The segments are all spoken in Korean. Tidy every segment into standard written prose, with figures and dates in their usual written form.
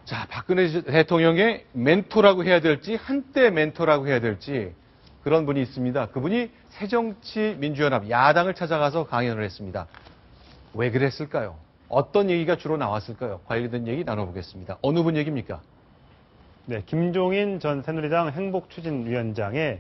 자, 박근혜 대통령의 멘토라고 해야 될지 한때 멘토라고 해야 될지 그런 분이 있습니다. 그분이 새정치민주연합 야당을 찾아가서 강연을 했습니다. 왜 그랬을까요? 어떤 얘기가 주로 나왔을까요? 관련된 얘기 나눠보겠습니다. 어느 분 얘기입니까? 네, 김종인 전 새누리당 행복추진위원장의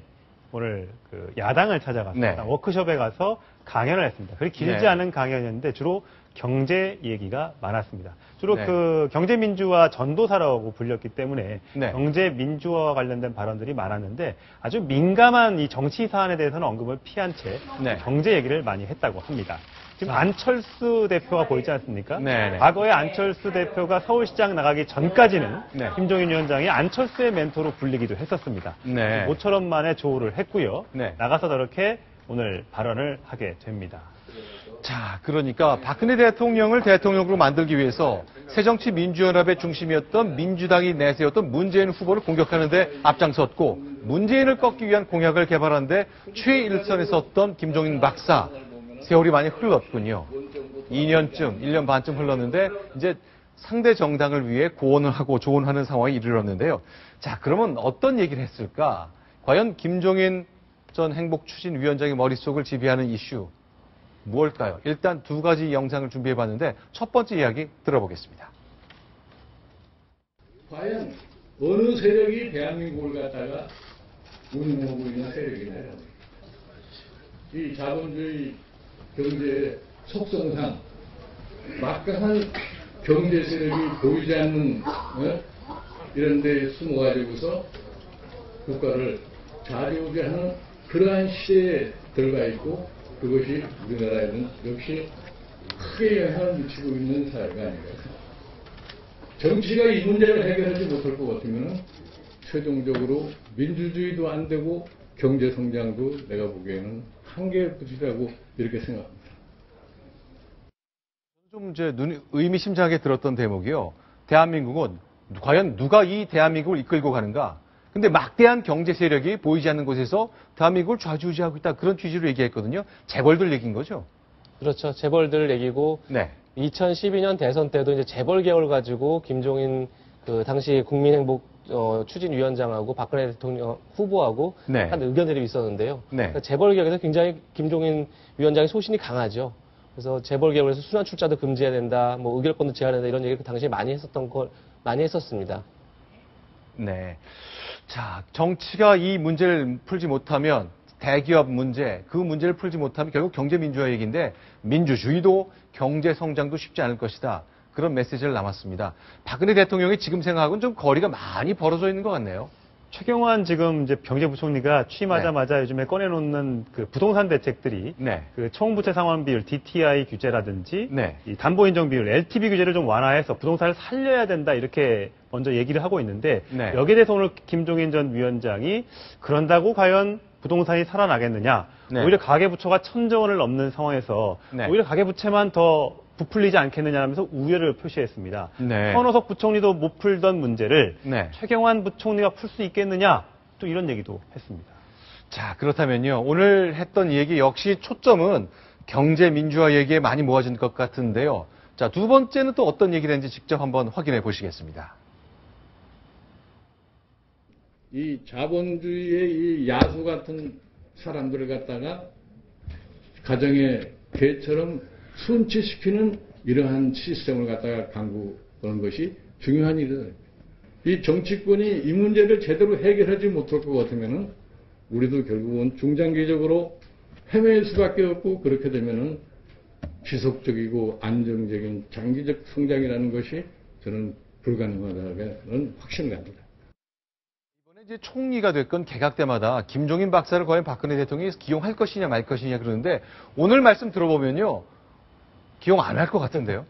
오늘 그 야당을 찾아갔습니다. 네. 워크숍에 가서 강연을 했습니다. 그리 길지 네. 않은 강연이었는데 주로 경제 얘기가 많았습니다. 주로 네. 그 경제민주화 전도사라고 불렸기 때문에 네. 경제민주화와 관련된 발언들이 많았는데 아주 민감한 이 정치 사안에 대해서는 언급을 피한 채 네. 경제 얘기를 많이 했다고 합니다. 지금 안철수 대표가 보이지 않습니까? 네네. 과거에 안철수 대표가 서울시장 나가기 전까지는 네. 김종인 위원장이 안철수의 멘토로 불리기도 했었습니다. 네. 모처럼 만에 조우를 했고요. 네. 나가서 저렇게 오늘 발언을 하게 됩니다. 자, 그러니까 박근혜 대통령을 대통령으로 만들기 위해서 새정치민주연합의 중심이었던 민주당이 내세웠던 문재인 후보를 공격하는데 앞장섰고 문재인을 꺾기 위한 공약을 개발하는데 최일선에 섰던 김종인 박사. 세월이 많이 흘렀군요. 2년쯤, 1년 반쯤 흘렀는데 이제 상대 정당을 위해 고언을 하고 조언하는 상황에 이르렀는데요. 자, 그러면 어떤 얘기를 했을까? 과연 김종인 전 행복추진위원장의 머릿속을 지배하는 이슈 무엇일까요? 일단 두 가지 영상을 준비해봤는데 첫 번째 이야기 들어보겠습니다. 과연 어느 세력이 대한민국을 갖다가 운영하고 있는 세력이나요? 이 자본주의 경제 속성상 막강한 경제 세력이 보이지 않는 이런 데 숨어가지고서 국가를 좌지우지하는 그러한 시대에 들어가 있고 그것이 우리나라에는 역시 크게 영향을 미치고 있는 사회가 아닌가. 정치가 이 문제를 해결하지 못할 것 같으면 최종적으로 민주주의도 안 되고 경제 성장도 내가 보기에는 한계에 부딪히라고 이렇게 생각합니다. 좀 이제 의미심장하게 들었던 대목이요. 대한민국은 과연 누가 이 대한민국을 이끌고 가는가? 근데 막대한 경제 세력이 보이지 않는 곳에서 대한민국을 좌지우지하고 있다. 그런 취지로 얘기했거든요. 재벌들 얘기인 거죠. 그렇죠. 재벌들 얘기고 네. 2012년 대선 때도 이제 재벌 개혁을 가지고 김종인 그 당시 국민행복 추진위원장하고 박근혜 대통령 후보하고 네. 한 의견들이 있었는데요. 네. 그러니까 재벌 개혁에서 굉장히 김종인 위원장의 소신이 강하죠. 그래서 재벌 개혁을 해서 순환 출자도 금지해야 된다, 뭐 의결권도 제한해야 된다 이런 얘기를 그 당시에 많이 했었습니다. 네. 자, 정치가 이 문제를 풀지 못하면 대기업 문제, 그 문제를 풀지 못하면 결국 경제민주화 얘기인데 민주주의도 경제성장도 쉽지 않을 것이다. 그런 메시지를 남았습니다. 박근혜 대통령이 지금 생각하고는 좀 거리가 많이 벌어져 있는 것 같네요. 최경환 지금 이제 경제부총리가 취임하자마자 요즘에 꺼내놓는 그 부동산 대책들이 네. 그 총부채 상환 비율 DTI 규제라든지 네. 이 담보 인정 비율 LTV 규제를 좀 완화해서 부동산을 살려야 된다 이렇게 먼저 얘기를 하고 있는데 네. 여기에 대해서 오늘 김종인 전 위원장이 그런다고 과연 부동산이 살아나겠느냐? 네. 오히려 가계부채가 1,000조 원을 넘는 상황에서 네. 오히려 가계부채만 더 부풀리지 않겠느냐면서 우려를 표시했습니다. 네. 손호섭 부총리도 못 풀던 문제를 네. 최경환 부총리가 풀 수 있겠느냐? 또 이런 얘기도 했습니다. 자, 그렇다면요. 오늘 했던 얘기 역시 초점은 경제 민주화 얘기에 많이 모아진 것 같은데요. 자, 두 번째는 또 어떤 얘기를 했는지 직접 한번 확인해 보시겠습니다. 이 자본주의의 이 야수 같은 사람들을 갖다가 가정의 개처럼 순치시키는 이러한 시스템을 갖다가 강구하는 것이 중요한 일이다. 이 정치권이 이 문제를 제대로 해결하지 못할 것 같으면은 우리도 결국은 중장기적으로 헤맬 수밖에 없고 그렇게 되면은 지속적이고 안정적인 장기적 성장이라는 것이 저는 불가능하다는 확신을 갑니다. 이번에 이제 총리가 됐건 개각 때마다 김종인 박사를 과연 박근혜 대통령이 기용할 것이냐 말 것이냐 그러는데 오늘 말씀 들어보면요. 기용 안 할 것 같은데요.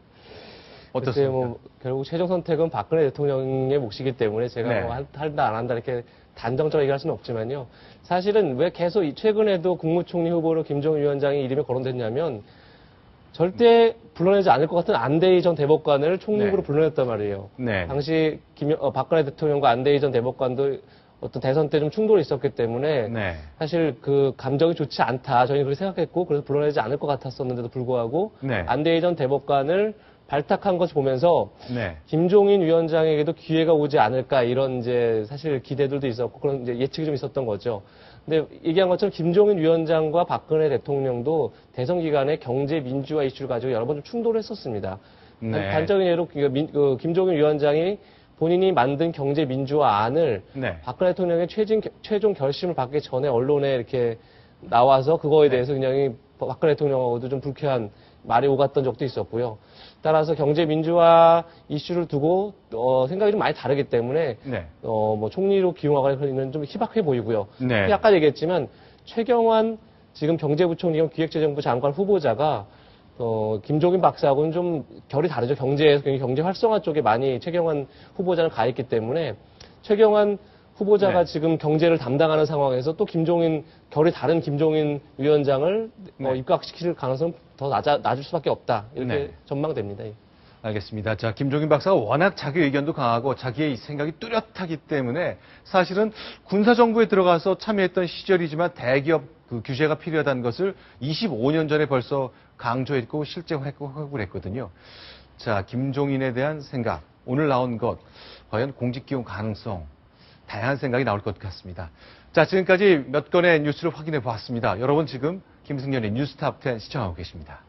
어떻습니까? 뭐 결국 최종 선택은 박근혜 대통령의 몫이기 때문에 제가 네. 뭐 한다 안 한다 이렇게 단정적으로 얘기할 수는 없지만요. 사실은 왜 계속 최근에도 국무총리 후보로 김종인 위원장이 이름이 거론됐냐면 절대 불러내지 않을 것 같은 안대희 전 대법관을 총리 후보로 네. 불러냈단 말이에요. 네. 당시 박근혜 대통령과 안대희 전 대법관도 어떤 대선 때 좀 충돌이 있었기 때문에 네. 사실 그 감정이 좋지 않다. 저희는 그렇게 생각했고 그래서 불러내지 않을 것 같았었는데도 불구하고 네. 안대희 전 대법관을 발탁한 것을 보면서 네. 김종인 위원장에게도 기회가 오지 않을까 이런 이제 사실 기대들도 있었고 그런 이제 예측이 좀 있었던 거죠. 근데 얘기한 것처럼 김종인 위원장과 박근혜 대통령도 대선 기간에 경제 민주화 이슈를 가지고 여러 번 좀 충돌을 했었습니다. 네. 단적인 예로 김종인 위원장이 본인이 만든 경제 민주화안을 네. 박근혜 대통령의 최종 결심을 받기 전에 언론에 이렇게 나와서 그거에 대해서 굉장히 박근혜 대통령하고도 좀 불쾌한 말이 오갔던 적도 있었고요. 따라서 경제 민주화 이슈를 두고 생각이 좀 많이 다르기 때문에 네. 뭐 총리로 기용하기는 좀 희박해 보이고요. 네. 아까 얘기했지만 최경환 지금 경제부총리 겸 기획재정부 장관 후보자가 김종인 박사하고는 좀 결이 다르죠. 경제 활성화 쪽에 많이 최경환 후보자는 가 있기 때문에 최경환 후보자가 네. 지금 경제를 담당하는 상황에서 또 결이 다른 김종인 위원장을 네. 입각시킬 가능성은 더 낮을 수밖에 없다. 이렇게 네. 전망됩니다. 알겠습니다. 자, 김종인 박사가 워낙 자기 의견도 강하고 자기의 생각이 뚜렷하기 때문에 사실은 군사정부에 들어가서 참여했던 시절이지만 대기업 그 규제가 필요하다는 것을 25년 전에 벌써 강조했고 실제화했고 그랬거든요. 자, 김종인에 대한 생각, 오늘 나온 것, 과연 공직기용 가능성, 다양한 생각이 나올 것 같습니다. 자, 지금까지 몇 건의 뉴스를 확인해 보았습니다. 여러분 지금 김승현의 뉴스탑10 시청하고 계십니다.